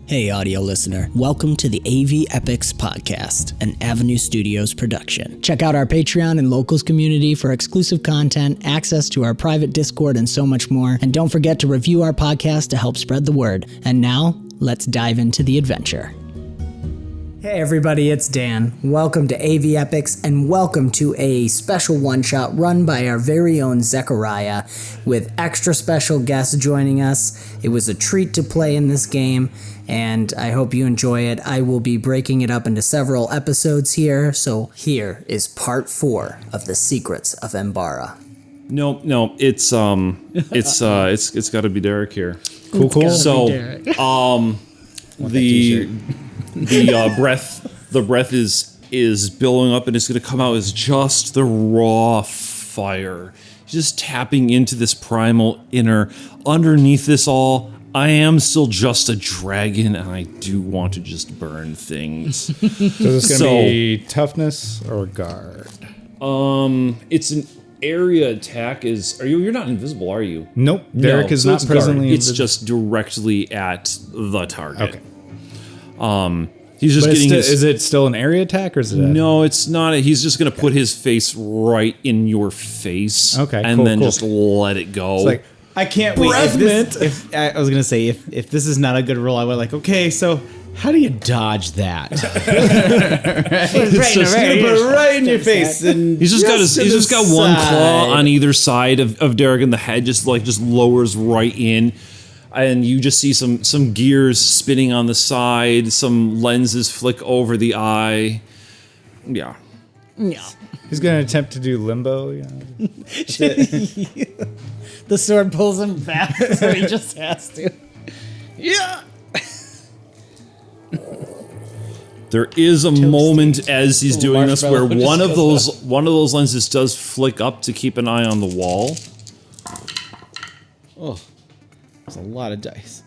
Hey audio listener, welcome to the AV Epochs podcast, an Avenue Studios production. Check out our Patreon and locals community for exclusive content, access to our private Discord, and so much more. And don't forget to review our podcast to help spread the word. And now, let's dive into the adventure. Hey everybody, it's Dan. Welcome to AV Epochs, and welcome to a special one-shot run by our very own 𝒔𝒑𝒆𝒂𝒔𝒕𝒆𝒂 with extra special guests joining us. It was a treat to play in this game, and I hope you enjoy it. I will be breaking it up into several episodes here, so here is part 4 of the secrets of Ambara. No, it's got to be Derek here. Cool. So, the breath is billowing up, and it's going to come out as just the raw fire, just tapping into this primal inner. Underneath this all, I am still just a dragon, and I do want to just burn things. So this is going to be toughness or guard? It's an area attack. You're not invisible, are you? Nope. Derek is not presently invisible. It's just directly at the target. Okay. He's just getting is it still an area attack, or is it No, it's not. He's just going to put his face right in your face. Okay, and then just let it go. It's like, I can't wait. If I was gonna say if this is not a good roll, I would like, okay, so how do you dodge that? right in your face. And he's just got one claw on either side of Derek, and the head just lowers right in, and you just see some gears spinning on the side, some lenses flick over the eye. Yeah. He's going to attempt to do limbo. Yeah. The sword pulls him back, so he just has to. Yeah. There is a moment as he's doing this where one of those lenses does flick up to keep an eye on the wall. Oh, there's a lot of dice.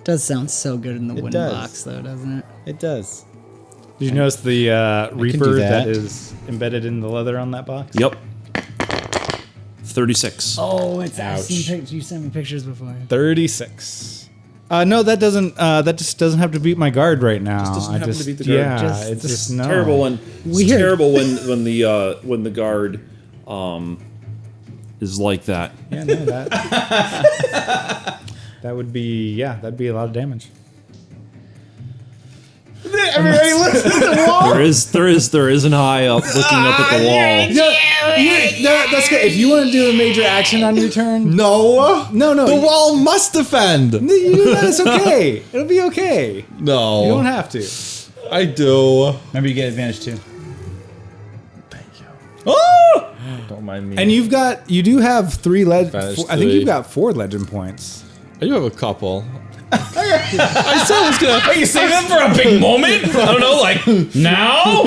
Does sound so good in the wooden box, though, doesn't it? It does. Did you notice the Reaper that is embedded in the leather on that box? Yep. 36. Oh, it's you sent me pictures before. 36. No, that doesn't. That just doesn't have to beat my guard right now. Just doesn't happen to beat the guard. Yeah, it's just no. Terrible when it's terrible when the guard is like that. Yeah, no, that that would be that'd be a lot of damage. Everybody looks at the wall. There is an eye up looking up at the wall. That's good. If you want to do a major action on your turn, No. The wall must defend. You do that. It's okay. It'll be okay. No. You don't have to. I do. Remember, you get advantage too. Thank you. Oh! Don't mind me. And you do have 3 legend. Advantage I think 3. you've got 4 legend points. I do have a couple. I said I was gonna. Are you saving them for a big moment? I don't know, like now.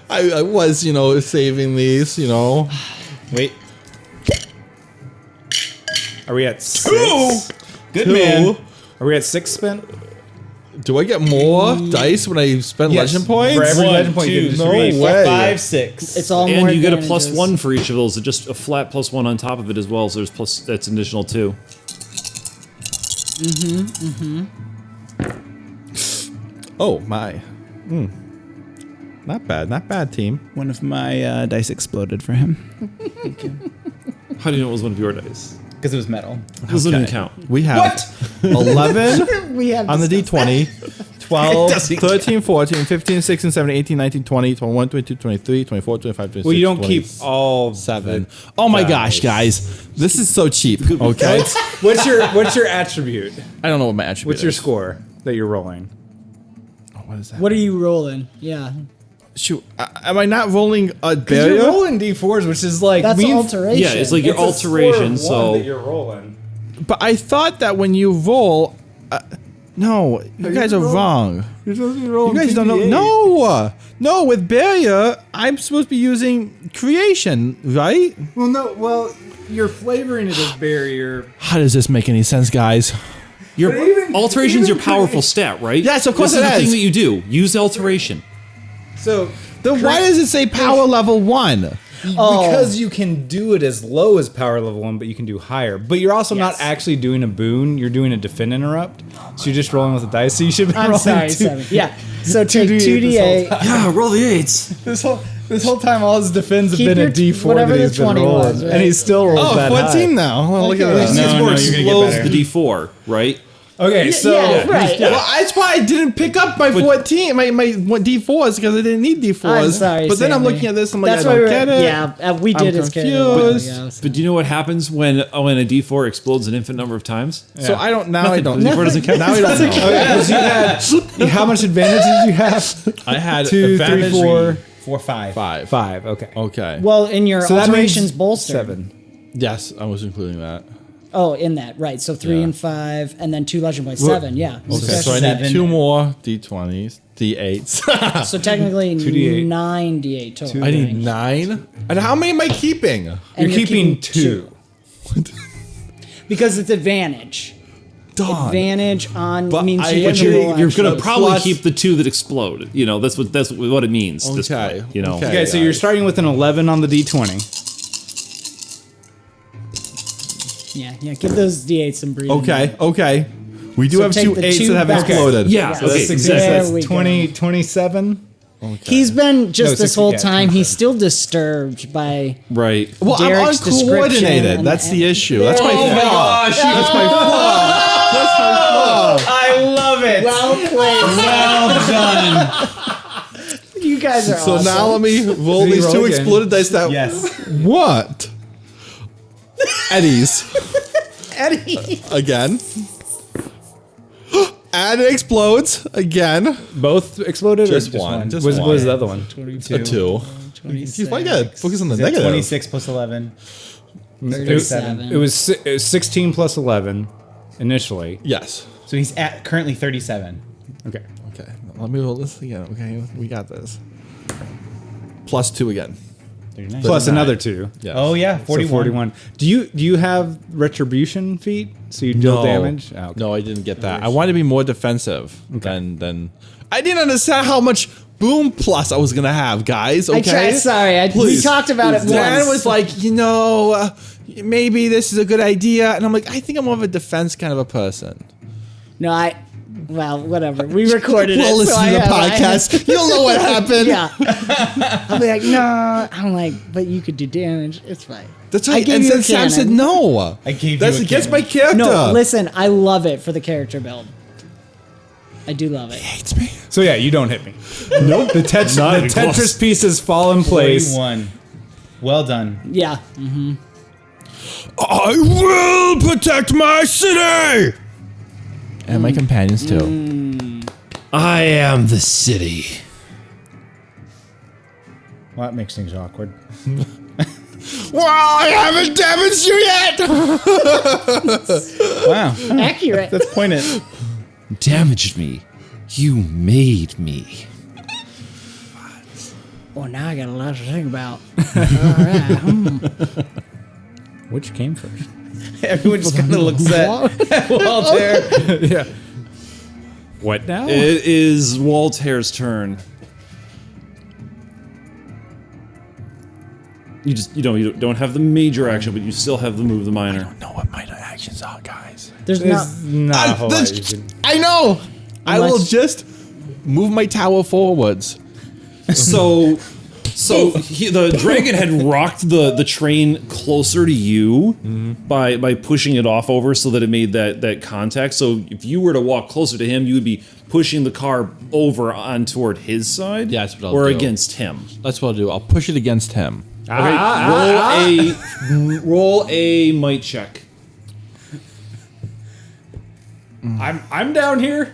I was, saving these, Wait. Are we at 6? 2. Good man. Are we at 6 spent? Do I get more dice when I spend legend points? For every 1, legend point, 2, you get 3, 4, way. 5, 6. It's all more And you get a advantages. +1 for each of those. Just a flat +1 on top of it as well. So that's an additional 2. Oh my. Not bad, team. One of my dice exploded for him How do you know it was one of your dice? because it was metal. This doesn't count. We have 11 We have on the D20, 12, 13, 14, 15, 16, 17, 18, 19, 20, 21, 22, 23, 24, 25, 26, Well, you don't keep 27. all 7. Oh my gosh, guys. This is so cheap, okay? What's your attribute? I don't know what my attribute What's your is. score that you're rolling? Oh, what is that? What are you rolling? Yeah. Shoot, am I not rolling a You're barrier? rolling D4s, which is like That's means alteration. Yeah, it's like your it's a score of alteration. 1 So that you're rolling. But I thought that when you roll, no, you guys are wrong. You're supposed to be rolling. You guys don't know. No, with barrier, I'm supposed to be using creation, right? Well, you're flavoring it as barrier. How does this make any sense, guys? your But even- alteration's your even powerful stat, right? Yes, of course this it is the is. thing that you do. Use alteration. So Then why does it say power level 1? Because you can do it as low as power level 1, but you can do higher. But you're also not actually doing a boon. You're doing a defend interrupt. So you're just rolling with the dice. So you should be rolling 7. Yeah. So take 2d8. Yeah, roll the 8s. This whole time, all his defends have Keep been a your D4 whatever that the he's been 20 rolling. was, right? And he still rolls that 14 high. now. Well, look at Okay. that. The No, D4 you're gonna get explodes better. the D4, right? Okay, so... yeah, right. Yeah. Well, that's why I didn't pick up my 14, my D4s, because I didn't need D4s. I'm sorry, but then I'm Sammy. looking at this, I'm like, That's I why don't we get it. Yeah, we did I'm his character. confused. But do you know what happens when a D4 explodes an infinite number of times? So I don't, now I don't. The D4 doesn't count. Now I don't know. Okay, 'cause you had... How much advantage did you have? I had 2, 3, advantage 4... 4, 5. 5. 5, okay. Okay. Well, in your So that alterations means bolster. 7. Yes, I was including that. Oh, in that, right. So 3 Yeah. and 5, and then 2 legend by 7, yeah. Okay, so I need 7. 2 more D20s, D8s. So technically 2d8. 9 d8 total. I need 9. And how many am I keeping? And You're keeping 2. Because it's advantage. Done. Advantage on But means I- you but get to You're, roll you're gonna actually. probably Plus- keep the 2 that explode. You know, that's what it means. This Okay, point, you know. okay. Okay, so you're starting with an 11 on the D20. Yeah, give those d8s some breathing. Okay. We do So have take 2 the 8s 2 that have back. exploded. Yeah, Yeah, okay, that's exactly. There That's we go. 20, 27. He's been just No, this 60, whole yeah, time. 27. He's still disturbed by. Right. Well, Derek's I'm description uncoordinated. and- That's the issue. That's my Oh, flaw. That's my flaw. That's my flaw. I love it. Well played. You guys are So awesome. now let me roll Can you these roll 2 again? exploded dice that... Yes. What? Eddies. Eddie. Again. And it explodes again. Both exploded Just or just one, one? just What one. was the other one? A 2. He's like, yeah, focus on the Is that negative. 26 plus 11. It 37. was 16 plus 11 initially. Yes. So he's at currently 37. Okay. Okay. Let me roll this again. Okay, we got this. Plus 2 again. 39. Plus another 2. Yes. Oh, yeah. So 41. 41. Do you have retribution feat? So you deal damage? Oh, okay. No, I didn't get that. I wanted to be more defensive than. I didn't understand how much boom plus I was gonna have, guys. Okay. I tried. Sorry, we Please. talked about it Dan once. was like, maybe this is a good idea, and I'm like, I think I'm more of a defense kind of a person. No, well, whatever. We recorded We'll it. listen to the podcast. You'll know what happened. Yeah. I'll be like, no. I'm like, but you could do damage. It's fine. That's I right. gave And you then a Sam said cannon. no. I gave That's you a against cannon. my character. No, listen. I love it for the character build. I do love it. Hates me. So yeah, you don't hit me. Nope. The Tetris pieces fall in place. 41. Well done. Yeah. I will protect my city. And my companions too. I am the city. Well, that makes things awkward. Well, I haven't damaged you yet. Wow. Accurate. That's pointed. Damaged me. You made me. Well, now I got a lot to think about. All right. Which came first? Everyone just kind of looks at Wall-ter. Yeah. What now? It is Wall-ter's turn. You don't have the major action, but you still have the move the minor. Know what my actions are, guys. There's not. There's not a whole lot you can. I know. I will Unless- just move my tower forwards. So the dragon had rocked the train closer to you by pushing it off over so that it made that contact. So if you were to walk closer to him, you would be pushing the car over on toward his side. Yeah, that's what I'll or do. against him. That's what I'll do. I'll push it against him. Okay, roll a might check. I'm down here.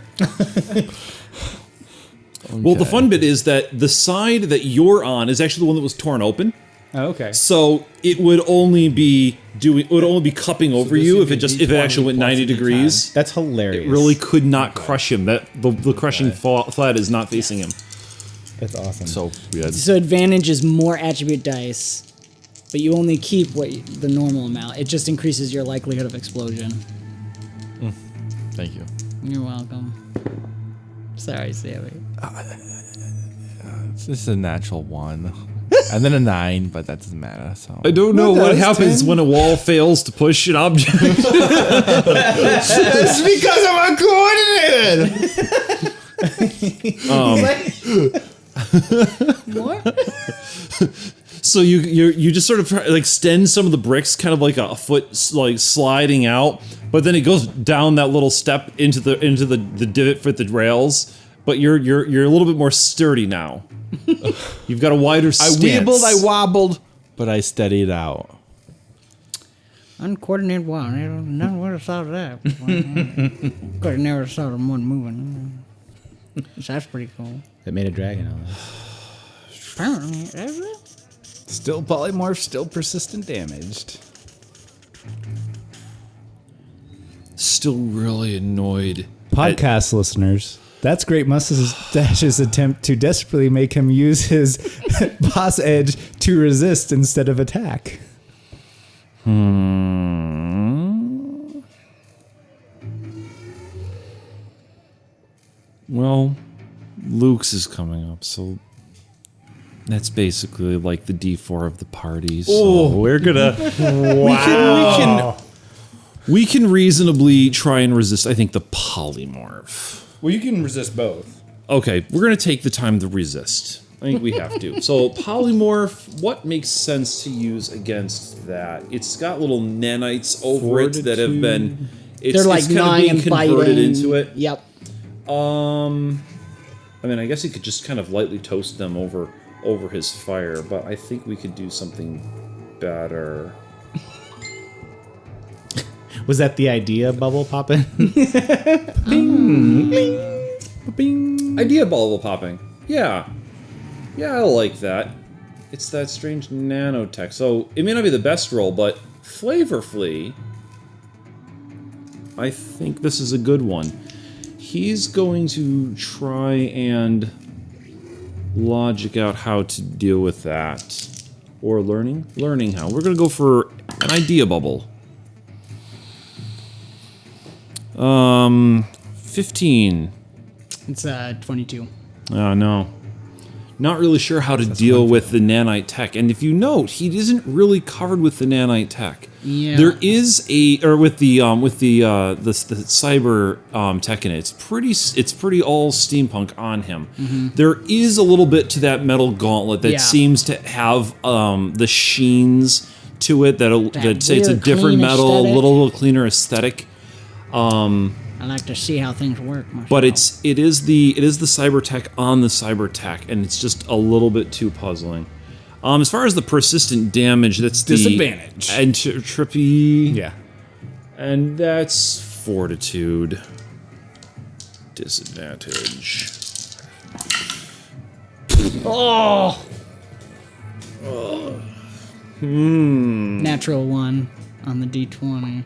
Well, the fun bit is that the side that you're on is actually the one that was torn open. Oh, okay. So it would only be cupping over you if it actually went 90 degrees. That's hilarious. It really could not crush him. That the crushing flat is not facing him. That's awesome. So weird. So advantage is more attribute dice, but you only keep the normal amount. It just increases your likelihood of explosion. Thank you. You're welcome. Sorry, Sammy. This is a natural one. And then a 9, but that doesn't matter. So I don't know what happens when a wall fails to push an object. That's because I'm uncoordinated. So you just sort of like extend some of the bricks, kind of like a foot like sliding out, but then it goes down that little step into the divot for the rails. But you're a little bit more sturdy now. You've got a wider stance. I weebled, I wobbled, but I steadied out. Uncoordinated wall. Never would have thought of that. Could have never thought of one moving. So that's pretty cool. That made a dragon on that. Apparently, that's it. Still polymorph, still persistent damaged. Still really annoyed. Podcast listeners, that's Great Moustache's attempt to desperately make him use his boss edge to resist instead of attack. Well, Luke's is coming up, so that's basically like the D4 of the party. So We're gonna. we can reasonably try and resist, I think, the polymorph. Well, you can resist both. Okay, we're gonna take the time to resist. I think we have to. So polymorph, what makes sense to use against that? It's got little nanites over it that have been. They're like kind of gnawing being and converted biting. into it. Yep. I mean, I guess he could just kind of lightly toast them over his fire, but I think we could do something better. Was that the idea, bubble popping? Idea bubble popping. Yeah, I like that. It's that strange nanotech. So it may not be the best roll, but flavorfully, I think this is a good one. He's going to try and logic out how to deal with that. Or learning how. We're going to go for an idea bubble. 15. It's 22. Oh, no. Not really sure how to deal with the nanite tech. And if you note, he isn't really covered with the nanite tech. Yeah. There is with the cyber tech in it. It's pretty all steampunk on him. There is a little bit to that metal gauntlet that seems to have the sheens to it that say it's a weird, different clean metal, a aesthetic. little cleaner aesthetic. I like to see how things work myself. But it is the cyber tech on the cyber tech, and it's just a little bit too puzzling. As far as the persistent damage, that's the Disadvantage. and trippy. Yeah. And that's fortitude. Disadvantage. Natural 1 on the D20.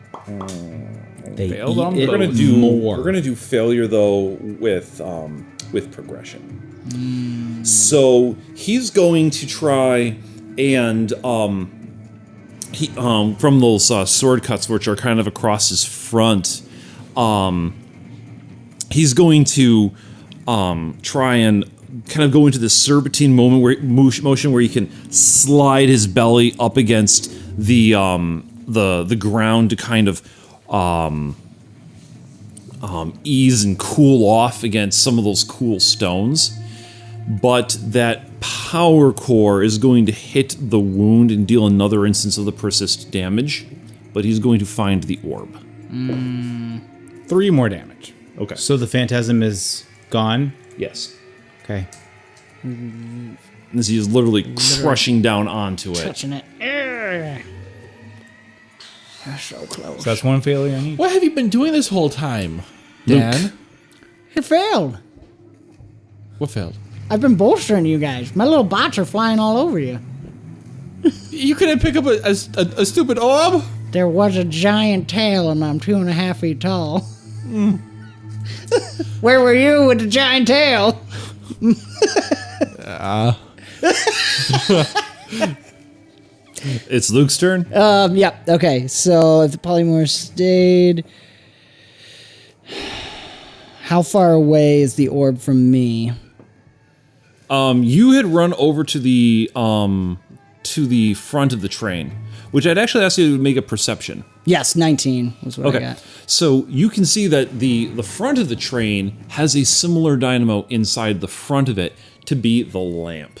They Failed on eat both. it We're gonna do failure though with progression. So he's going to try and from those sword cuts, which are kind of across his front, he's going to try and kind of go into this serpentine motion where he can slide his belly up against the ground to kind of ease and cool off against some of those cool stones. But that power core is going to hit the wound and deal another instance of the persist damage. But he's going to find the orb. 3 more damage. Okay. So the phantasm is gone. Yes. Okay. As he is literally crushing down onto it. Touching it. That's so close. So that's 1 failure on each. What have you been doing this whole time, Dan? It failed. What failed? I've been bolstering you guys. My little bots are flying all over you. You couldn't pick up a stupid orb? There was a giant tail, and I'm 2.5 feet tall. Where were you with the giant tail? It's Luke's turn. Yep. Okay. So if the polymorph stayed, how far away is the orb from me? You had run over to the front of the train, which I'd actually ask you to make a perception. Yes, 19 was what I Okay, got. so you can see that the front of the train has a similar dynamo inside the front of it to be the lamp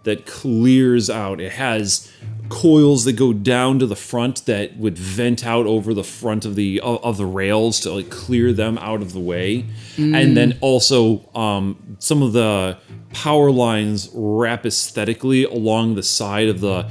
that clears out. It has coils that go down to the front that would vent out over the front of the rails to like clear them out of the way, and then also some of the power lines wrap aesthetically along the side of the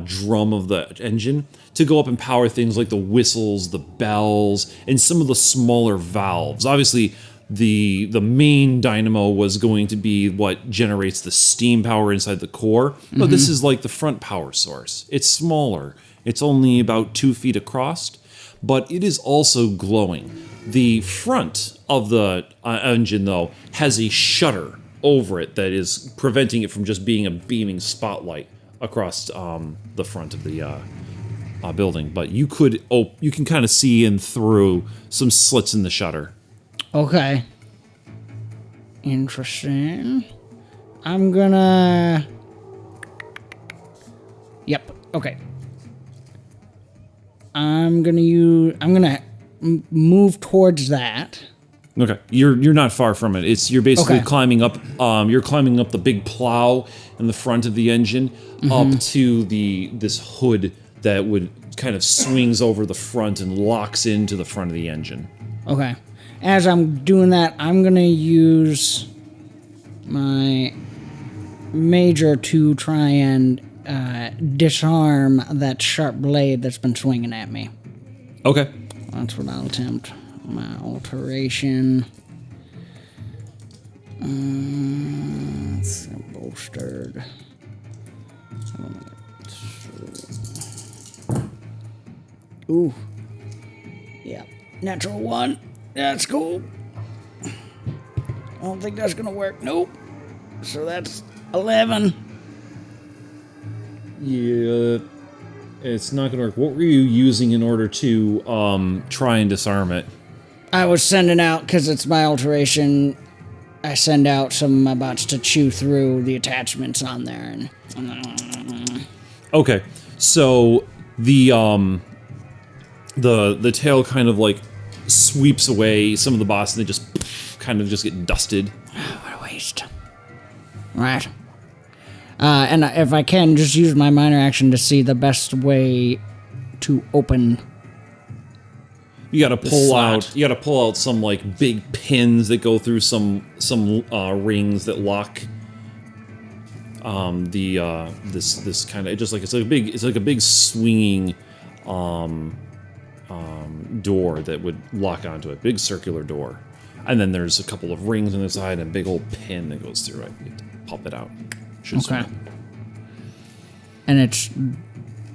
drum of the engine to go up and power things like the whistles, the bells, and some of the smaller valves. Obviously, the main dynamo was going to be what generates the steam power inside the core, but this is like the front power source. It's smaller. It's only about 2 feet across, but it is also glowing. The front of the engine, though, has a shutter over it that is preventing it from just being a beaming spotlight across the front of the building. But you can kind of see in through some slits in the shutter. Okay. Interesting. I'm gonna... Yep, okay. I'm gonna move towards that. Okay, you're not far from it. You're basically Okay. climbing up. You're climbing up the big plow in the front of the engine up to this hood that would kind of swings over the front and locks into the front of the engine. Okay. As I'm doing that, I'm gonna use my major to try and disarm that sharp blade that's been swinging at me. Okay. That's what I'll attempt. My alteration. It's bolstered. Ooh. Yeah. Natural 1. That's cool. I don't think that's gonna work. Nope. So that's 11. Yeah, it's not gonna work. What were you using in order to try and disarm it? I was sending out, because it's my alteration, I send out some of my bots to chew through the attachments on there. And Okay, so the tail kind of like sweeps away some of the bots, and they just kind of just get dusted. what a waste. Right. And if I can, just use my minor action to see the best way to open. You gotta pull out. You gotta pull out some like big pins that go through some rings that lock this kind of it's like a big swinging door that would lock onto it, big circular door, and then there's a couple of rings on the side and a big old pin that goes through it. You have to pop it out. Should swing. And it's...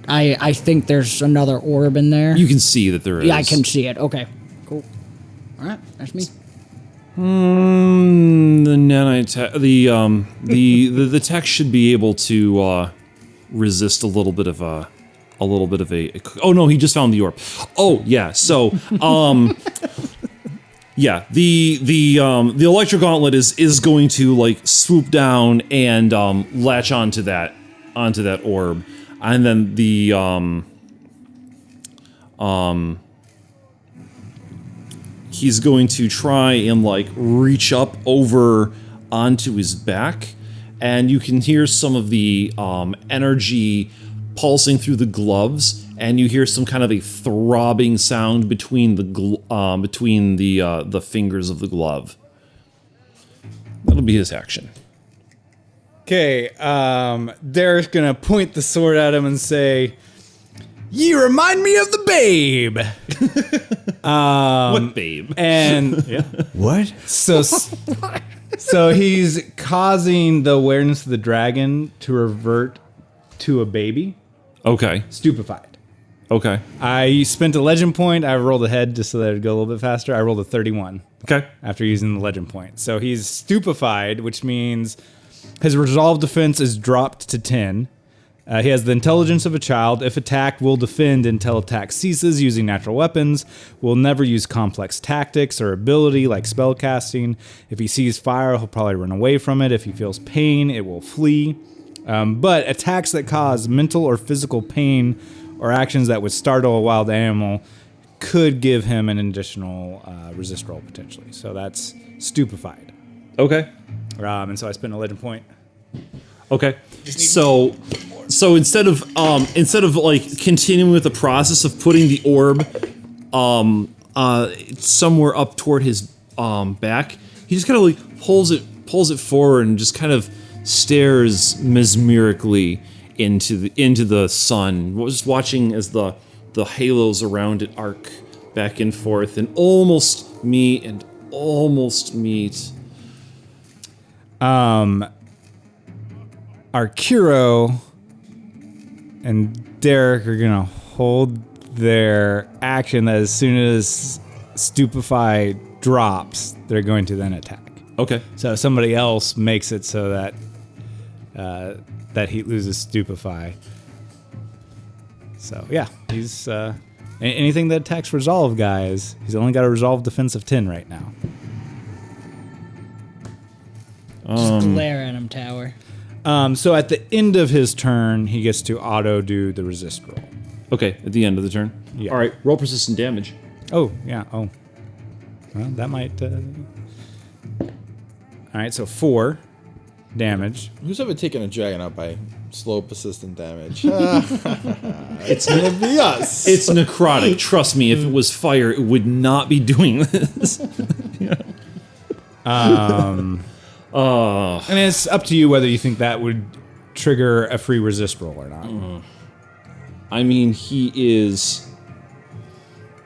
I think there's another orb in there. You can see that there is. Yeah, I can see it. Okay, cool. All right, that's me. The nanite, the tech should be able to resist a little bit of a. Oh no, he just found the orb. Oh yeah, so yeah, the electro gauntlet is going to like swoop down and latch onto that orb. And then he's going to try and like reach up over onto his back, and you can hear some of the energy pulsing through the gloves, and you hear some kind of a throbbing sound between the fingers of the glove. That'll be his action. Okay, Derek's gonna point the sword at him and say, "You remind me of the babe." What babe? And what? So he's causing the awareness of the dragon to revert to a baby, Okay. stupefied. Okay. I spent a legend point. I rolled ahead just so that it'd go a little bit faster. I rolled a 31 Okay. after using the legend point. So he's stupefied, which means his resolve defense is dropped to 10. He has the intelligence of a child. If attacked, will defend until attack ceases using natural weapons. Will never use complex tactics or ability like spell casting. If he sees fire, he'll probably run away from it. If he feels pain, it will flee. But attacks that cause mental or physical pain or actions that would startle a wild animal could give him an additional resist roll potentially. So that's stupefied. Okay. And so I spent a legend point. Okay. So instead of like continuing with the process of putting the orb somewhere up toward his back, he just kind of like pulls it forward and just kind of stares mesmerically into the sun, just watching as the halos around it arc back and forth and almost meet. Arkiro and Derek are gonna hold their action that as soon as Stupefy drops, they're going to then attack. Okay. So somebody else makes it so that that he loses Stupefy. So yeah, he's anything that attacks resolve, guys. He's only got a resolve defense of 10 right now. Just glare at him, Tower. So at the end of his turn, he gets to auto do the resist roll. Okay, at the end of the turn. Yeah. All right, roll persistent damage. Oh, yeah. Oh. Well, that might... All right, so 4 damage. Who's ever taken a dragon out by slow, persistent damage? It's gonna be us. It's necrotic. Trust me, if it was fire, it would not be doing this. And it's up to you whether you think that would trigger a free resist roll or not. I mean, he is...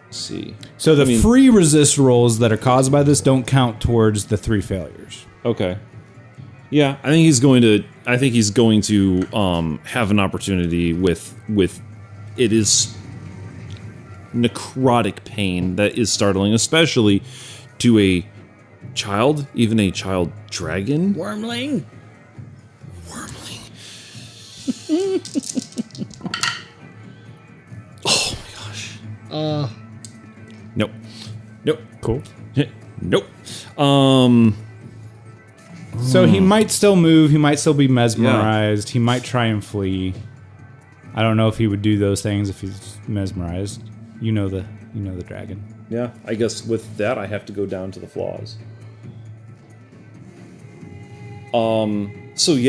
Let's see. So the free resist rolls that are caused by this don't count towards the 3 failures. Okay. Yeah, I think he's going to have an opportunity with it is necrotic pain that is startling, especially to a child, even a child dragon. Wormling. Oh my gosh. Nope. Cool. Nope. So he might still move. He might still be mesmerized. He might try and flee. I don't know if he would do those things if he's mesmerized. You know the dragon. Yeah, I guess with that I have to go down to the flaws. So he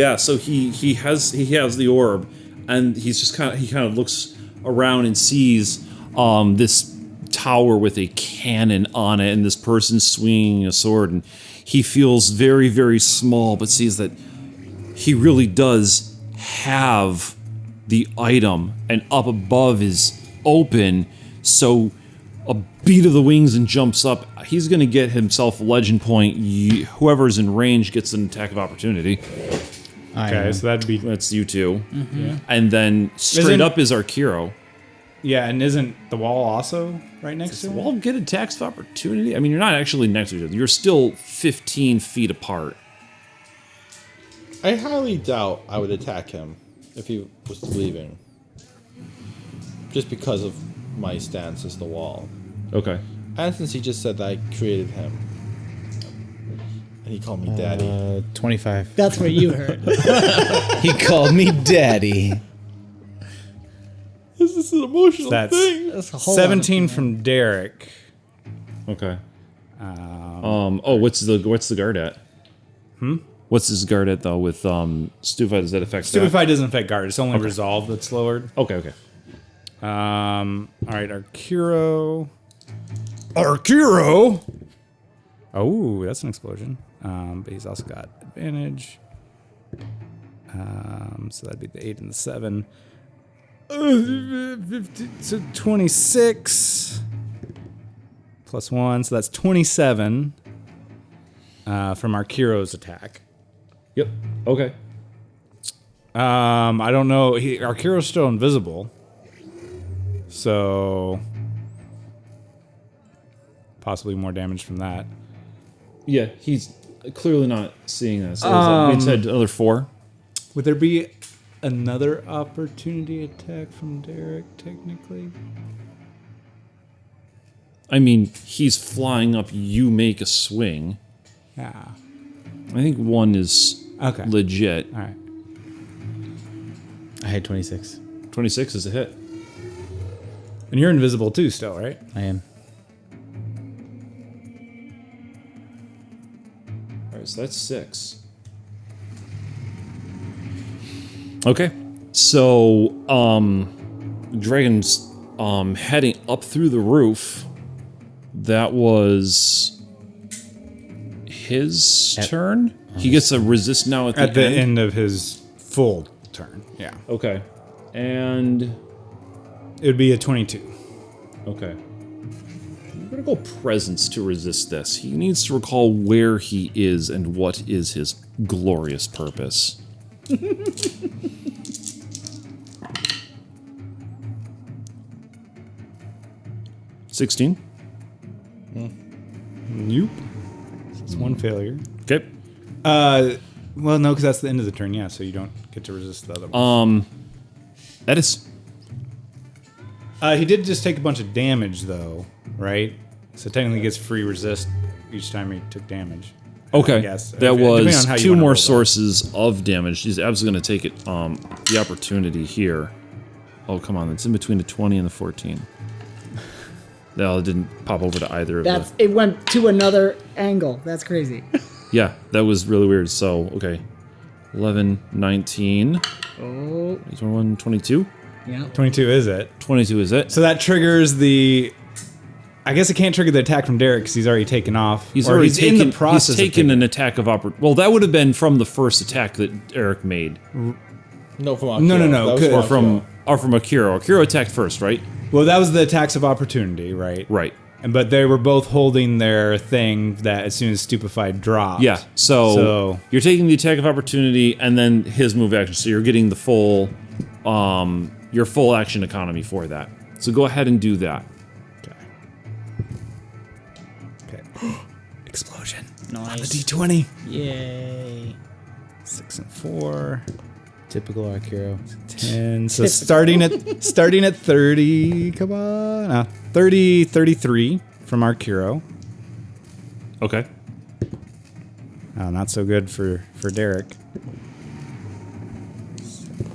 has the orb, and he kind of looks around and sees this tower with a cannon on it, and this person swinging a sword, and he feels very, very small, but sees that he really does have the item, and up above is open, so a beat of the wings and jumps up. He's going to get himself a legend point. Whoever's in range gets an attack of opportunity. Okay, so that's you two. Mm-hmm. Yeah. And then straight up is Arkiro. Yeah, and isn't the wall also right next to him? Does the wall get attacks of opportunity? I mean, you're not actually next to each other. You're still 15 feet apart. I highly doubt I would attack him if he was leaving. Just because of my stance as the wall. Okay. And since he just said that I created him. And he called me daddy. 25. That's what you heard. He called me daddy. This is an emotional That's thing. That's a whole 17 from Derek. Okay. What's the guard at? What's his guard at though with Stupefy? Does that affect Stupefy doesn't affect guard. It's only resolve that's lowered. Okay. All right, Arkiro. Oh, that's an explosion. But he's also got advantage. So that'd be the 8 and the 7. so 26 plus 1, so that's 27 from Arkiro's attack. Yep. Okay. I don't know. Arkiro's still invisible, so possibly more damage from that. Yeah, he's clearly not seeing that. So we said another 4. Would there be another opportunity attack from Derek, technically. I mean, he's flying up. You make a swing. Yeah. I think one is legit. All right. I had 26. 26 is a hit. And you're invisible too still, right? I am. All right, so that's 6. Okay. So, Dragon's heading up through the roof. That was his turn? He gets a resist now at the end of his full turn. Yeah. Okay. And it would be a 22. Okay. I'm gonna go presence to resist this. He needs to recall where he is and what is his glorious purpose. 16. Nope. It's one failure. Okay. Well, no, because that's the end of the turn, yeah, so you don't get to resist the other one. Edis. He did just take a bunch of damage, though, right? So technically he gets free resist each time he took damage. Okay. Yes. That was 2 more sources of damage. He's absolutely going to take it, the opportunity here. Oh, come on. It's in between the 20 and the 14. No, it didn't pop over to either of them. It went to another angle. That's crazy. Yeah, that was really weird. So, okay. 11, 19. Oh. 21, 22. Yeah. 22 is it. 22 is it. So that triggers the... I guess it can't trigger the attack from Derek because he's already taken off. He's in the process He's taken an attack of Well, that would have been from the first attack that Eric made. No, from Akira. No. Or from Akira. Akira attacked first, right? Well, that was the attacks of opportunity, right? Right. But they were both holding their thing that as soon as Stupefied dropped. Yeah. So you're taking the attack of opportunity and then his move action. So you're getting the full, your full action economy for that. So go ahead and do that. Okay. Explosion. Nice. On the D20. Yay. 6 and 4. Typical Akira. 10. So starting at 30. Come on. 33 from Arkiro. Okay. Oh, not so good for Derek.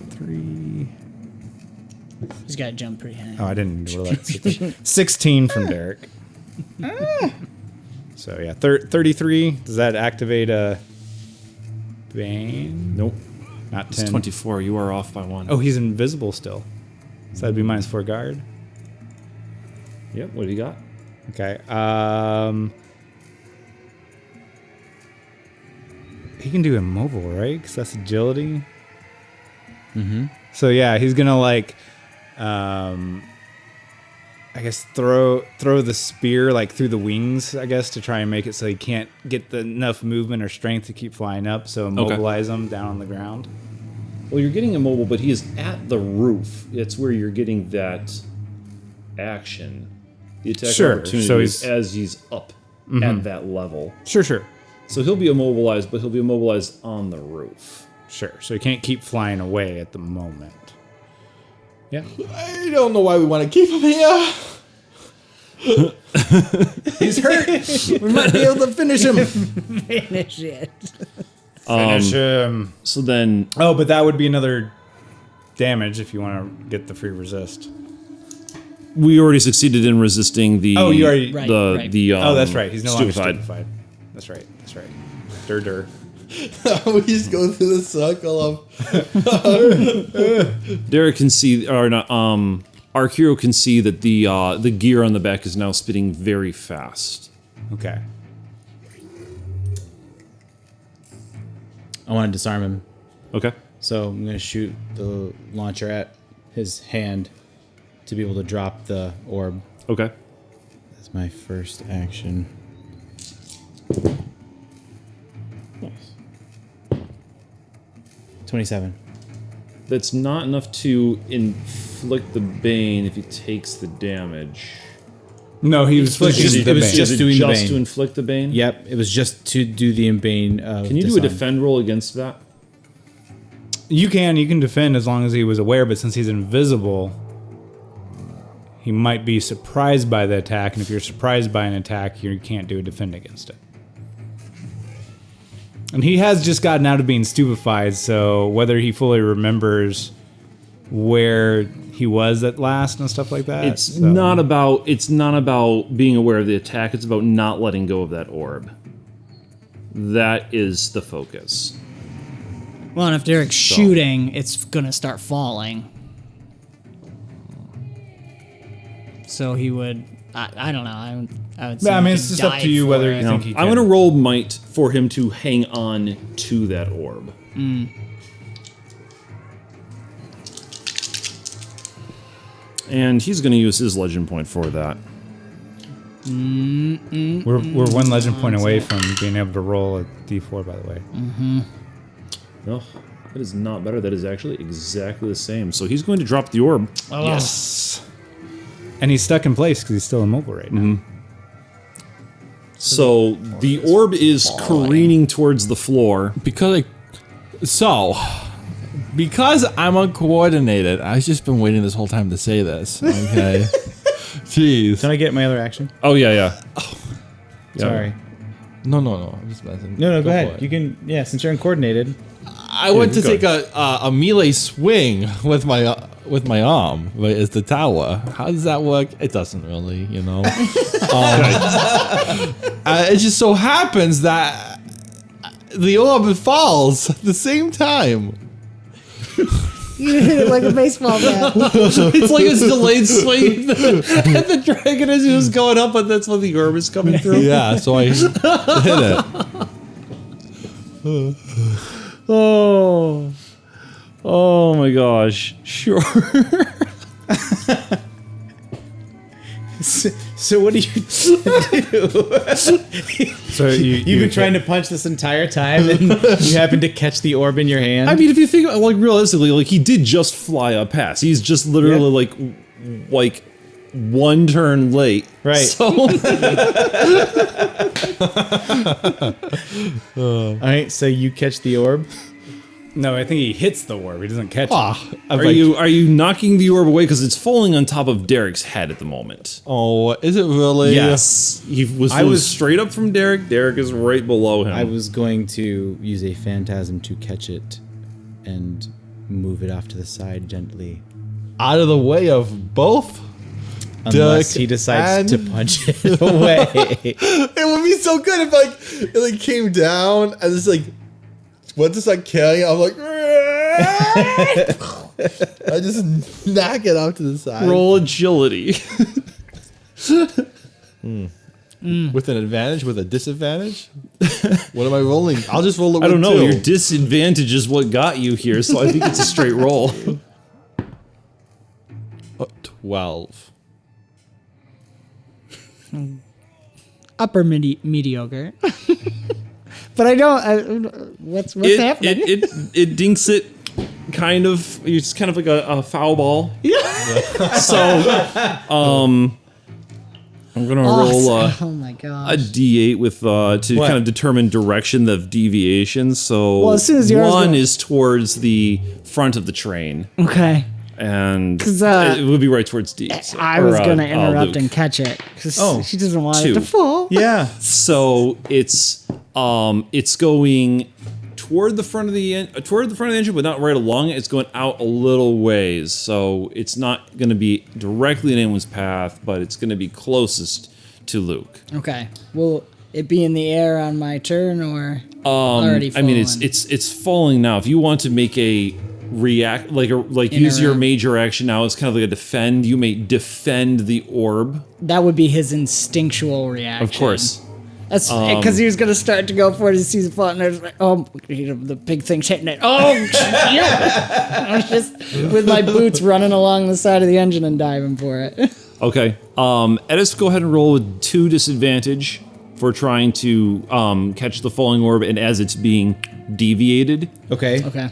3. He's got to jump pretty high. Oh, I didn't roll that. 16 from Derek. So yeah, 33. Does that activate a Bane? Nope. Not 10. It's 24. You are off by 1. Oh, he's invisible still. So that'd be -4 guard. Yep. What do you got? Okay. He can do immobile, right? Because that's agility. Mm-hmm. So yeah, he's gonna like, I guess throw the spear like through the wings, I guess, to try and make it so he can't get enough movement or strength to keep flying up. So immobilize him down on the ground. Well, you're getting immobile, but he is at the roof. It's where you're getting that action. The attack opportunity so is as he's up at that level. Sure. So he'll be immobilized, but he'll be immobilized on the roof. Sure. So he can't keep flying away at the moment. Yeah. I don't know why we want to keep him here. He's hurt. We might be able to finish him. Finish it. Finish him. So then... Oh, but that would be another damage if you want to get the free resist. We already succeeded in resisting the... Oh, you already... Right. Oh, that's right. He's no longer stupefied. stupefied. That's right. Dur. We just go through the circle of... Derek can see... Or not... Our hero can see that the gear on the back is now spinning very fast. Okay. I want to disarm him. Okay. So I'm going to shoot the launcher at his hand to be able to drop the orb. Okay. That's my first action. Nice. 27. That's not enough to inflict the bane if he takes the damage. No, he was flicking just- the it was bane. just Is it doing the just bane. to inflict the bane? Yep, it was just to do the bane of Can you do a disarm. defend roll against that? You can defend as long as he was aware, but since he's invisible, he might be surprised by the attack, and if you're surprised by an attack, you can't do a defend against it. And he has just gotten out of being stupefied, so whether he fully remembers where he was at last and stuff like that. It's not about being aware of the attack, it's about not letting go of that orb. That is the focus. Well, and if Derek's shooting, it's gonna start falling. So he would. I don't know. I would say. I mean, it's just up to you whether you think he can. I'm gonna roll might for him to hang on to that orb. And he's gonna use his legend point for that. We're one legend point away from being able to roll a d4, by the way. No, that is not better. That is actually exactly the same. So he's going to drop the orb. Oh. Yes. And he's stuck in place because he's still immobile right now. So the orb is careening towards the floor. Because I'm uncoordinated, I've just been waiting this whole time to say this. Okay. Jeez. Can I get my other action? Oh, yeah. Sorry. No. I'm just messing. No, go for ahead. it. You can, since you're uncoordinated. I went to take a melee swing with my arm, but it's the tower. How does that work? It doesn't really, you know. It just so happens that the orb falls at the same time. You hit it like a baseball bat. It's like it's delayed swing, and the dragon is just going up, and that's when the orb is coming through. Yeah, so I hit it. Oh my gosh. Sure. So what do you do? So You've been trying to punch this entire time, and you happen to catch the orb in your hand. I mean, if you think, like, realistically, like, he did just fly up past. He's just literally, like one turn late. Right. So. All right, so you catch the orb. No, I think he hits the orb. He doesn't catch it. Are you knocking the orb away because it's falling on top of Derek's head at the moment? Oh, is it really? Yes. I was straight up from Derek. Derek is right below him. I was going to use a phantasm to catch it and move it off to the side gently. Out of the way of both? Unless he decides to punch it away. It would be so good if it came down and it's like, what does that carry? I'm like, I just knock it off to the side. Roll agility. With an advantage, with a disadvantage? What am I rolling? I'll just roll it with I don't know. 2. Your disadvantage is what got you here, so I think it's a straight roll. 12. Upper mediocre. But I don't. What's happening? It dinks it kind of. It's kind of like a foul ball. Yeah. So, I'm gonna roll oh my gosh. a d8 with to kind of determine direction of deviation. So, Well, as soon as yours one go- is towards the front of the train, Okay. and 'Cause, it would be right towards D. I was gonna interrupt Luke. and catch it because she doesn't want Two. it to fall. Yeah. So it's going toward the front of the engine, but not right along it. It's going out a little ways, so it's not going to be directly in anyone's path, but it's going to be closest to Luke. Okay. Will it be in the air on my turn or already fallen? I mean, it's falling now. If you want to make a react, use your major action now, it's kind of like a defend. You may defend the orb. That would be his instinctual reaction. Of course. That's because he was going to start to go for it. He sees the fall, and there's like, oh, the big thing's hitting it. Oh, shit! I was just with my boots running along the side of the engine and diving for it. Okay. Edis, go ahead and roll with 2 disadvantage for trying to catch the falling orb, and as it's being deviated. Okay. Okay.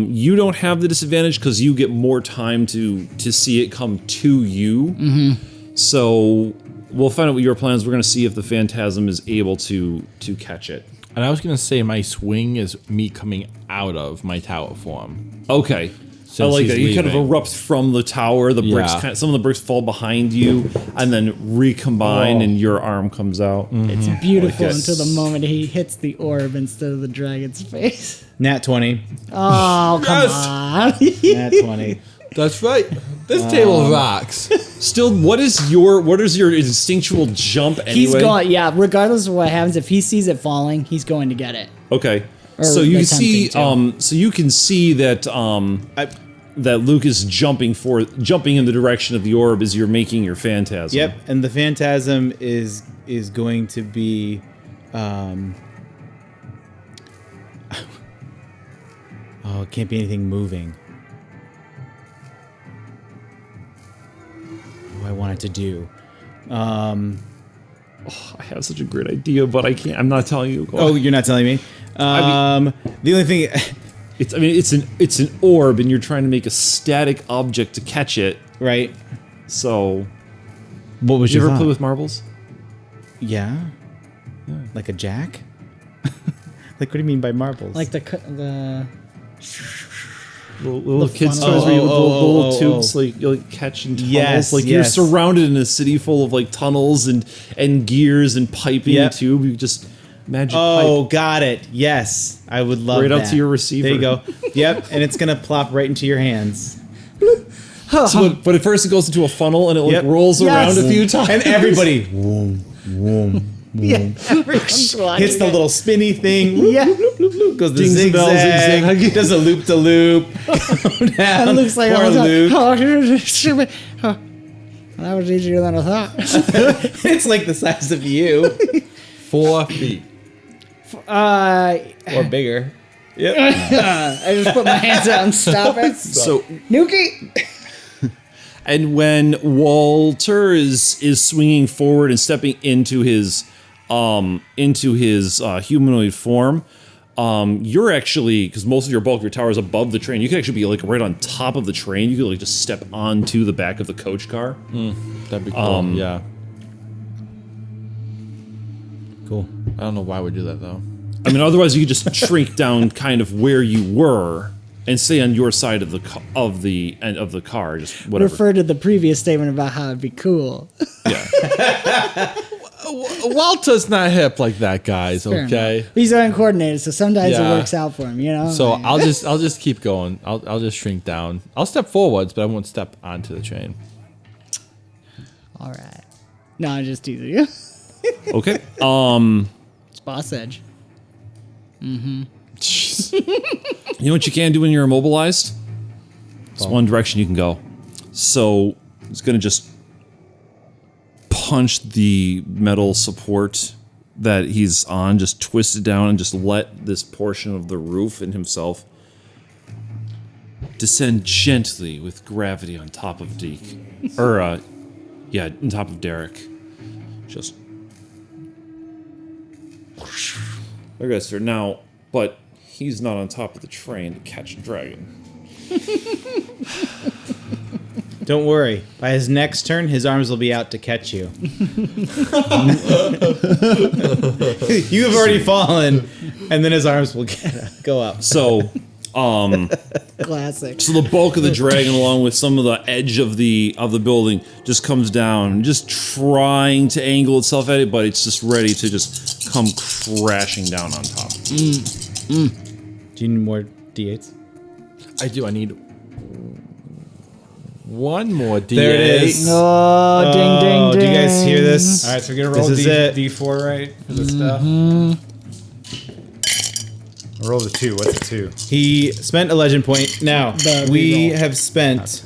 You don't have the disadvantage because you get more time to see it come to you. Mm-hmm. So we'll find out what your plans. We're going to see if the phantasm is able to catch it. And I was going to say my swing is me coming out of my tower form. Okay. I Since like he's that. You kind of leaving. erupt from the tower. The bricks, Yeah. some of the bricks fall behind you, and then recombine, and your arm comes out. It's beautiful Like this. until the moment he hits the orb instead of the dragon's face. Nat 20. Oh, come on. Nat 20. That's right. This table rocks. Still, what is your instinctual jump anyway? He's going, yeah, regardless of what happens, if he sees it falling, he's going to get it. Okay. Or So you attempting see, to. so you can see that that Luke is jumping in the direction of the orb as you're making your phantasm. Yep, and the phantasm is going to be oh, it can't be anything moving. What do I want it to do? I have such a great idea, but I can't. I'm not telling you. Oh, you're not telling me? The only thing It's an orb, and you're trying to make a static object to catch it. right. So, What was you your ever play thought? with marbles? Yeah. Like a jack? Like, what do you mean by marbles? Like the Little kids' funnel. toys where you with little oh, tubes, like you like catch in tunnels. Yes, like yes. you're surrounded in a city full of like tunnels and gears and piping Yep. tube. You just magic Oh, pipe. got it. Yes, I would love Right that. out to your receiver. There you go. Yep, and it's gonna plop right into your hands. So, but at first it goes into a funnel and it like Yep. rolls around a few times. And everybody yeah, everyone's watching hits the it. little spinny thing. Yeah. Goes the Dings and bells, zigzag. zigzag. Does a loop to loop. And it looks like Poor all the Luke. time. Oh, stupid. Oh, that was easier than I thought. It's like the size of you 4 feet. or bigger. Yep. I just put my hands out and stop it. So, Nuki. and when Wall-ter is swinging forward and stepping into his humanoid form, you're actually, because most of your bulk of your tower is above the train, you could actually be like right on top of the train. You could like just step onto the back of the coach car. That'd be cool. Yeah. Cool. I don't know why we do that though. I mean, otherwise you could just shrink down kind of where you were and stay on your side of the end of the car, just whatever. Refer to the previous statement about how it'd be cool. Wall-ter's not hip like that, guys. Fair Okay. enough. He's uncoordinated, so sometimes it Yeah. works out for him, you know? So Like, I'll just keep going. I'll just shrink down. I'll step forwards, but I won't step onto the train. all right. No, I'm just teasing you. Okay. It's boss edge. You know what you can do when you're immobilized? There's one direction you can go. So it's gonna just punch the metal support that he's on, just twist it down and just let this portion of the roof and himself descend gently with gravity on top of 𝒔𝒑𝒄𝒂. On top of Derek. Just there goes, sir. Now, but he's not on top of the train to catch a dragon. Don't worry. By his next turn, his arms will be out to catch you. You have already fallen, and then his arms will go up. So, Classic. so the bulk of the dragon, along with some of the edge of the building, just comes down, just trying to angle itself at it, but it's just ready to just come crashing down on top. Do you need more D8s? I do. I need one more D8. There it is. Oh, ding, ding, ding. Do you guys hear this? All right, so we're gonna roll This is it. D4 right for the stuff. I roll the 2. What's the 2? He spent a legend point. Now, The we reroll. have spent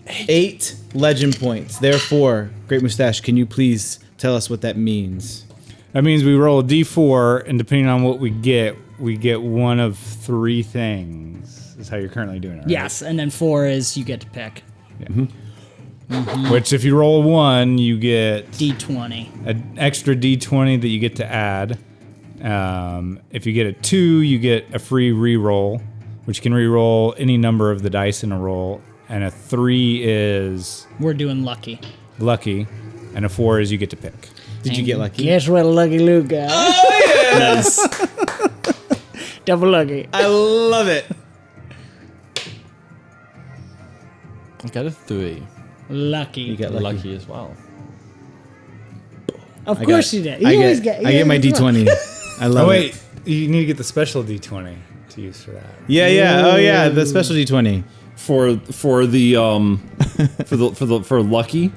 8 legend points. Therefore, Great Moustache, can you please tell us what that means? That means we roll a d4, and depending on what we get one of 3 things. Is how you're currently doing it, right? Yes, and then 4 is you get to pick. Which, if you roll a 1, you get D20. an extra d20 that you get to add. If you get a 2, you get a free reroll, which can reroll any number of the dice in a roll. And a 3 is We're doing lucky. lucky, and a 4 is you get to pick. Did you get lucky? Guess what Lucky Luke got? Oh, yes! Double lucky. I love it. I got a 3. Lucky. You got lucky. Lucky as well. Of course you did. I get my D20. I love it. You need to get the special D20 to use for that. Yeah. Oh yeah, the special D20. For lucky.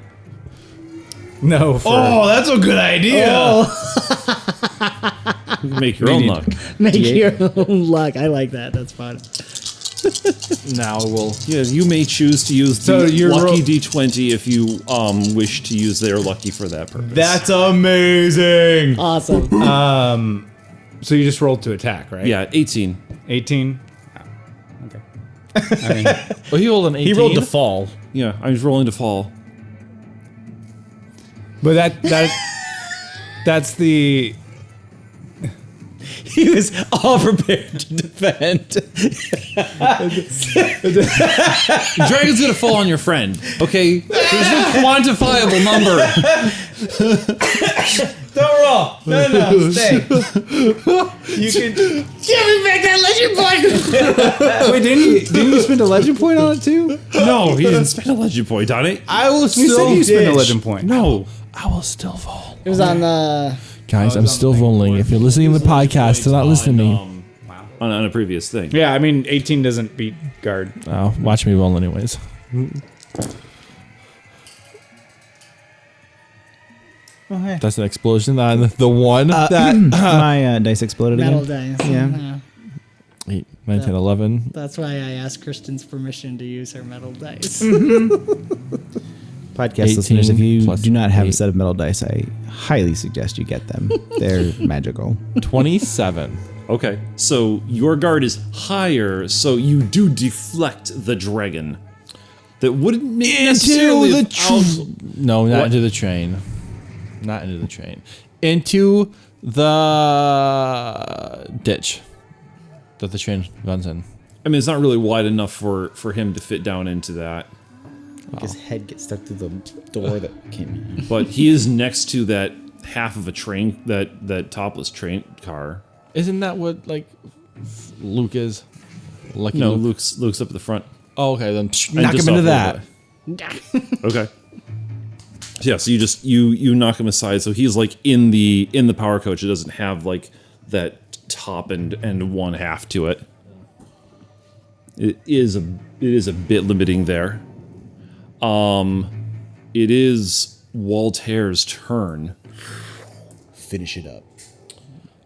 No. That's a good idea. You can make your own luck. Make D8? your own luck. I like that. That's fun. Now we'll. Yeah, you may choose to use So the you're lucky D20 if you wish to use their lucky for that purpose. That's amazing. Awesome. So you just rolled to attack, right? Yeah, 18. 18. Okay. I mean, Well, he rolled an 18. He rolled to fall. Yeah, I was rolling to fall. but that's the. He was all prepared to defend. Dragon's gonna fall on your friend. Okay, there's no quantifiable number. Don't roll. No, stay. You can give me back that legend point. Wait, didn't you spend a legend point on it too? No, he didn't spend a legend point on it. I will You said still. you spent a legend point. No, I will still roll. It was on the. Guys, I'm still rolling. If you're listening to the podcast, do not listen to me. on a previous thing. Yeah, I mean, 18 doesn't beat guard. Oh, watch me roll anyways. Oh, hey. That's an explosion on the one. My dice exploded Metal again. dice. Yeah. 8, 9, 10, 11. That's why I asked Kristen's permission to use her metal dice. Podcast 18 listeners, if you plus do not have 8. a set of metal dice, I highly suggest you get them. They're magical. 27. Okay, so your guard is higher, so you do deflect the dragon. That wouldn't necessarily No, not into the train. Not into the train. Into the ditch that the train runs in. I mean, it's not really wide enough for him to fit down into that. Like his head gets stuck through the door that came in. But he is next to that half of a train, that topless train car. Isn't that what like Luke is? Lucky No, Luke. Luke's up at the front. Oh, okay, then And knock just him into off a that. little bit. Okay. Yeah, so you knock him aside, so he's like in the power coach. It doesn't have like that top and one half to it. It is a bit limiting there. It is Wall-ter's turn. Finish it up.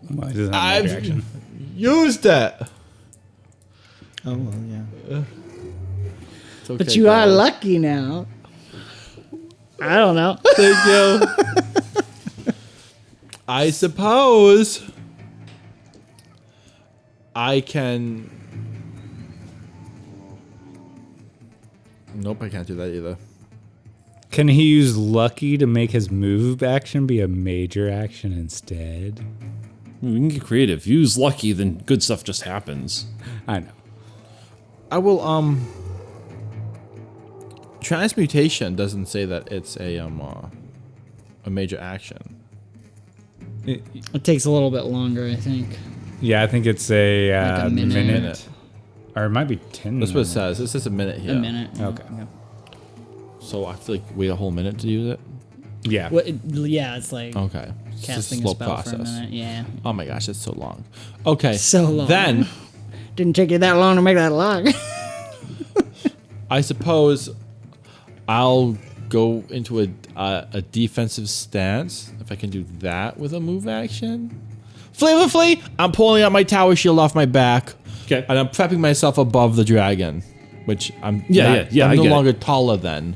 Well, he doesn't have a reaction. Used that. Oh, well, yeah. It's okay, But you are guys. lucky now. I don't know. Thank you. I suppose I can. Nope, I can't do that either. Can he use lucky to make his move action be a major action instead? We can get creative. If you use lucky, then good stuff just happens. I know. I will. Transmutation doesn't say that it's a major action. It takes a little bit longer, I think. Yeah, I think it's a, Like a minute. Minute. Or it might be 10 That's what it minutes. says. It says a minute here. A minute. Okay. Yeah. So I have to like wait a whole minute to use it. Yeah. Well, yeah, it's like Okay. It's just casting a spell for a minute. Yeah. Oh my gosh, that's so long. Okay. So long. Then Didn't take you that long to make that long. I suppose I'll go into a defensive stance if I can do that with a move action. Flavorfully, I'm pulling out my tower shield off my back. Okay. And I'm prepping myself above the dragon, which I'm Yeah, I'm I no get it. longer taller than,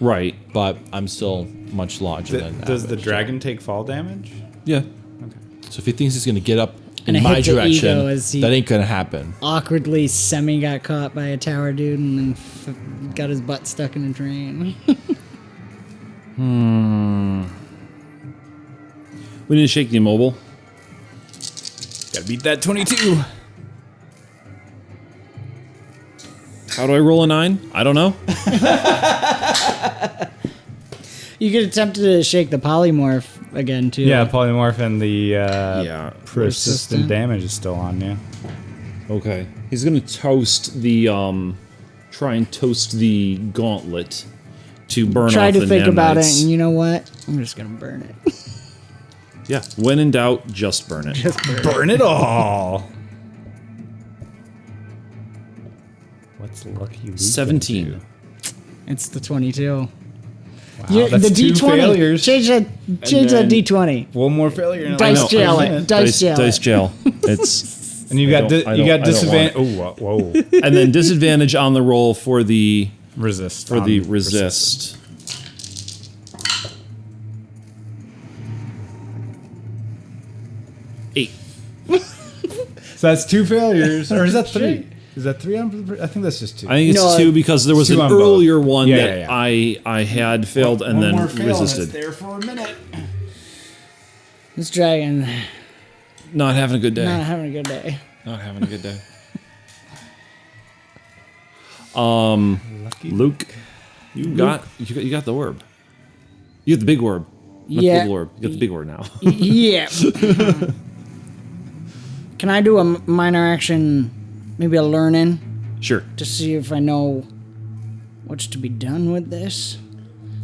Right. but I'm still much larger than. Does the average. dragon take fall damage? Yeah. So if he thinks he's gonna get up in And it my hit the direction, ego as he- that ain't gonna happen. Awkwardly, Semi got caught by a tower dude and then got his butt stuck in a drain. We need to shake the immobile. Gotta beat that 22. How do I roll a 9? I don't know. You could attempt to shake the polymorph again, too. Yeah, polymorph and the Yeah. persistent damage is still on, yeah. Okay. He's gonna toast the try and toast the gauntlet to burn Try off to the think about it, nanites. and you know what? I'm just gonna burn it. Yeah, when in doubt, just burn it. Burn it all. What's lucky? Luke 17. gonna do? It's the 22. Wow, the that's two D20. failures. Change that D20. One more failure. and Dice I'll- jail it. Dice jail Dice it. jail. It's And you I got don't- I you don't- got I don't want disadvantage. Oh, whoa! and then disadvantage on the roll for the Resist. resist. Eight. So that's two failures, or is that three? Is that three? I think that's just two. I think it's No, two because there was two an on both. earlier one Yeah, that yeah, yeah. I had failed and One then more fail, and it's resisted. there for a minute. This dragon Not having a good day. not having a good day. Not having a good day. Luke, you got the orb. You got the big orb. Not the Yeah. little orb. You got the big orb now. Yeah. Can I do a minor action, maybe a learning, Sure. to see if I know what's to be done with this?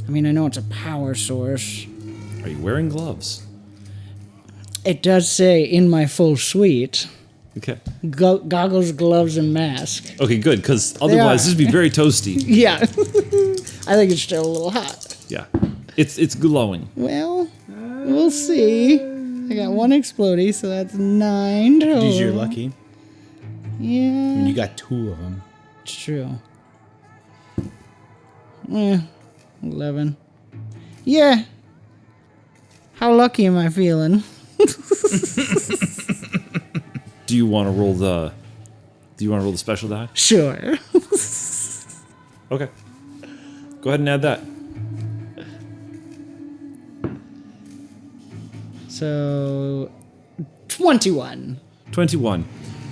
I mean, I know it's a power source. Are you wearing gloves? It does say in my full suite, Okay. goggles, gloves, and mask. Okay, good. Because otherwise, are. this would be very toasty. Yeah. I think it's still a little hot. Yeah. It's glowing. Well, we'll see. I got one explodey, so that's 9 total. Geez, you're lucky. Yeah, I mean, you got 2 of them. it's true. 11. Yeah. How lucky am I feeling? Do you want to roll the special die? Sure. Okay. Go ahead and add that. So 21. 21.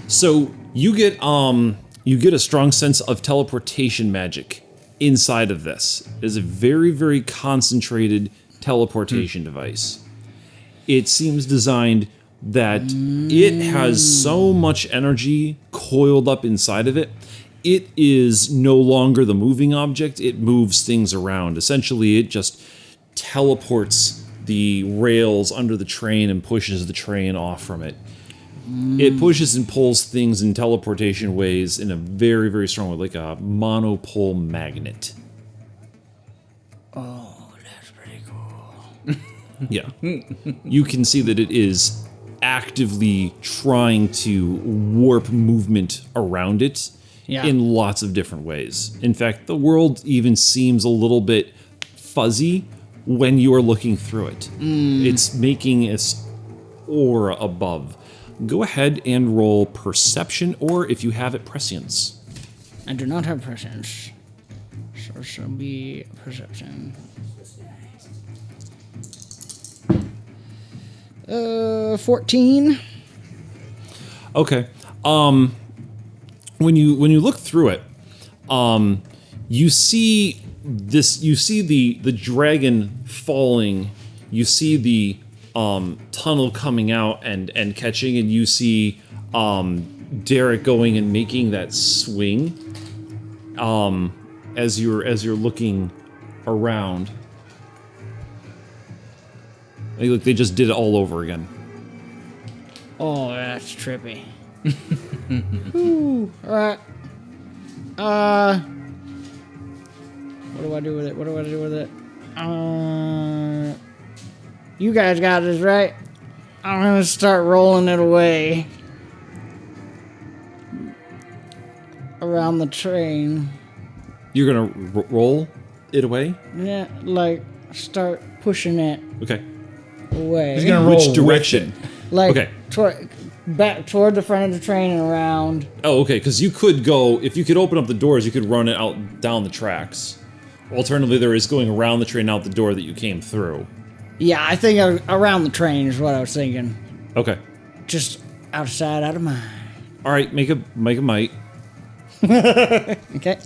So you get a strong sense of teleportation magic inside of this. It is a very, very concentrated teleportation device. It seems designed that it has so much energy coiled up inside of it. It is no longer the moving object. It moves things around. Essentially, it just teleports the rails under the train and pushes the train off from it. It pushes and pulls things in teleportation ways in a very, very strong way, like a monopole magnet. Oh, that's pretty cool. Yeah. You can see that it is actively trying to warp movement around it Yeah. in lots of different ways. In fact, the world even seems a little bit fuzzy when you are looking through it. It's making its aura above. Go ahead and roll perception, or if you have it, prescience. I do not have prescience. So it shall be perception. 14. Okay. When you look through it, you see this. You see the dragon falling. You see the tunnel coming out and catching, and you see Derek going and making that swing. As you're looking around, like they just did it all over again. Oh, that's trippy. Ooh, all right. What do I do with it? What do I do with it? You guys got this, right? I'm gonna start rolling it away around the train. You're gonna roll it away. Yeah, like start pushing it Okay. away. He's gonna roll Which with direction? like okay. back toward the front of the train and around. Oh, okay. Because you could go if you could open up the doors, you could run it out down the tracks. Alternatively, there is going around the train out the door that you came through. Yeah, I think around the train is what I was thinking. Okay. Just out of sight, out of mind. All right. Make a might. Okay.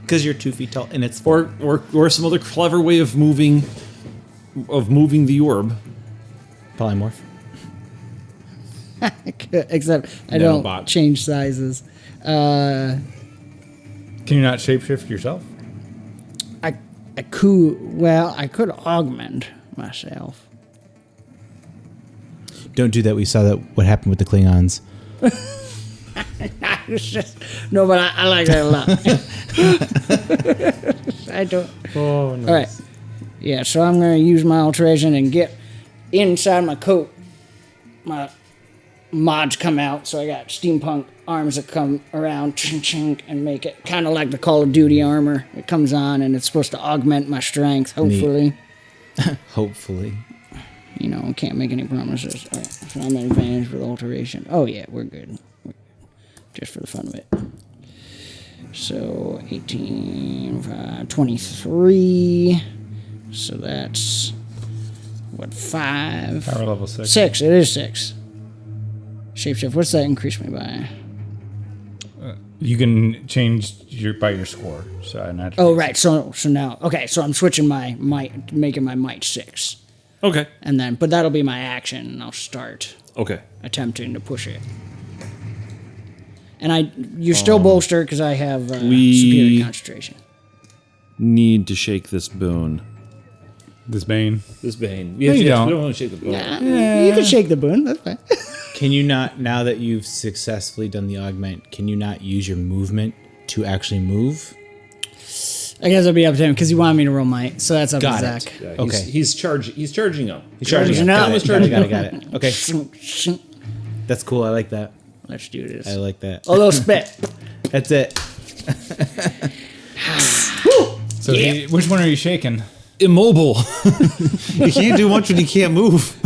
Because you're 2 feet tall, and it's Or some other clever way of moving the orb. polymorph. Except I don't Nanobot. change sizes. Can you not shapeshift yourself? I could augment myself. Don't do that. We saw that what happened with the Klingons. No, but I like that a lot. I don't. Oh, nice. All right. Yeah, so I'm going to use my alteration and get inside my coat. My mods come out, so I got steampunk arms that come around chink, and make it kind of like the Call of Duty armor. It comes on, and it's supposed to augment my strength, hopefully. Hopefully. You know, can't make any promises. All right, so I'm at advantage with alteration. Oh, yeah, we're good. Just for the fun of it. So, 18, 23. So that's, 5? Power level 6. 6, it is 6. Shapeshift, what's that increase me by? You can change by your score. So naturally. Oh, right, so now, okay, so I'm switching my might, making my might 6. Okay. And then, but that'll be my action, and I'll start Okay. attempting to push it. And you're still bolstered because I have superior concentration. Need to shake this boon. This Bane. This Bane. No, you don't. We don't want to shake the boon. Yeah, you can shake the boon, that's fine. Can you not, now that you've successfully done the augment, can you not use your movement to actually move? I guess it'll be up to him because he wanted me to roll might, so that's up Got to it. Zach. Yeah, Okay. He's charging up. He's charging up. Got it. Okay. That's cool. I like that. Let's do this. I like that. Although spit. That's it. So which one are you shaking? Immobile. You can't do much when you can't move.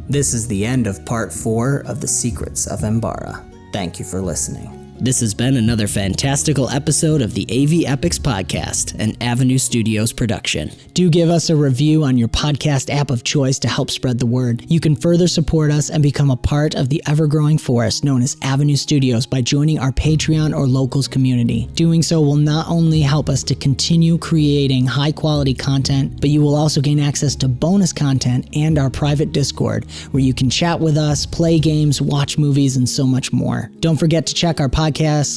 This is the end of part 4 of The Secrets of Ambara. Thank you for listening. This has been another fantastical episode of the AV Epochs podcast, an Avenue Studios production. Do give us a review on your podcast app of choice to help spread the word. You can further support us and become a part of the ever-growing forest known as Avenue Studios by joining our Patreon or Locals community. Doing so will not only help us to continue creating high-quality content, but you will also gain access to bonus content and our private Discord, where you can chat with us, play games, watch movies, and so much more. Don't forget to check our podcast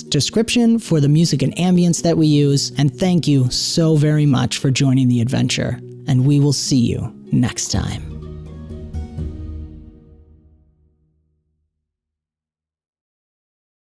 description for the music and ambience that we use, and thank you so very much for joining the adventure, and we will see you next time.